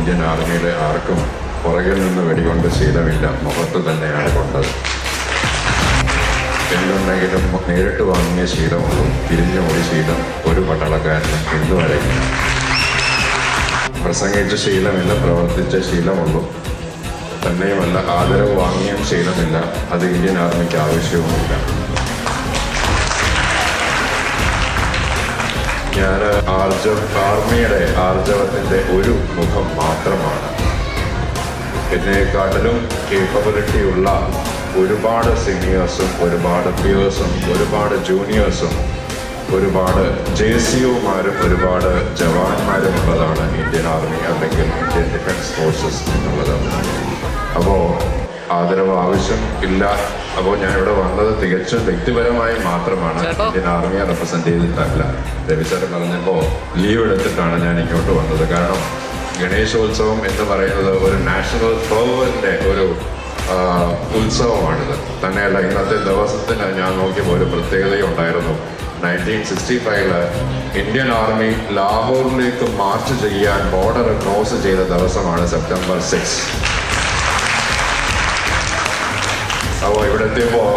Indian ആർമിയിലെ ആർക്കും പുറകിൽ നിന്ന് വെടികൊണ്ട് ശീലമില്ല, മുഖത്ത് തന്നെയാണ് കൊണ്ടത്. എന്തുണ്ടെങ്കിലും നേരിട്ട് വാങ്ങിയ ശീലമുള്ളൂ, തിരിഞ്ഞോടി ശീലം ഒരു പട്ടാളക്കാരനും ഇന്നുവരെയില്ല. പ്രസംഗിച്ച ശീലമില്ല, പ്രവർത്തിച്ച ശീലമുള്ളൂ. തന്നെയുമല്ല, ആദരവ് വാങ്ങിയ ശീലമില്ല, അത് ഇന്ത്യൻ ആർമിക്ക് ആവശ്യവുമില്ല. ഞാൻ ആർമിയുടെ ആർജവത്തിൻ്റെ ഒരു മുഖം മാത്രമാണ്. എന്നെക്കാട്ടിലും കേപ്പബിലിറ്റി ഉള്ള ഒരുപാട് സീനിയേഴ്സും ഒരുപാട് പിയേഴ്സും ഒരുപാട് ജൂനിയേഴ്സും ഒരുപാട് JCOമാരും ഒരുപാട് ജവാന്മാരും ഉള്ളതാണ് ഇന്ത്യൻ ആർമി അല്ലെങ്കിൽ ഇന്ത്യൻ ഡിഫൻസ് ഫോഴ്സസ് എന്നുള്ളത്. അപ്പോൾ ആദരവ് ആവശ്യം ഇല്ല. അപ്പോൾ ഞാൻ ഇവിടെ വന്നത് തികച്ചും വ്യക്തിപരമായി മാത്രമാണ്, ഇന്ത്യൻ ആർമിയെ റെപ്രസെന്റ് ചെയ്തിട്ടല്ല. രവിസാർ പറഞ്ഞപ്പോൾ ലീവ് എടുത്തിട്ടാണ് ഞാൻ ഇങ്ങോട്ട് വന്നത്. കാരണം ഗണേശോത്സവം എന്ന് പറയുന്നത് ഒരു നാഷണൽ ഫെർവറിന്റെ ഒരു ഉത്സവമാണിത്. തന്നെയല്ല, ഇന്നത്തെ ദിവസത്തിന് ഞാൻ നോക്കിയപ്പോൾ ഒരു പ്രത്യേകതയുണ്ടായിരുന്നു. 1965 ഇന്ത്യൻ ആർമി ലാഹോറിലേക്ക് മാർച്ച് ചെയ്യാൻ ബോർഡർ ക്രോസ് ചെയ്ത ദിവസമാണ് സെപ്റ്റംബർ 6. അപ്പോൾ ഇവിടെ എത്തിയപ്പോൾ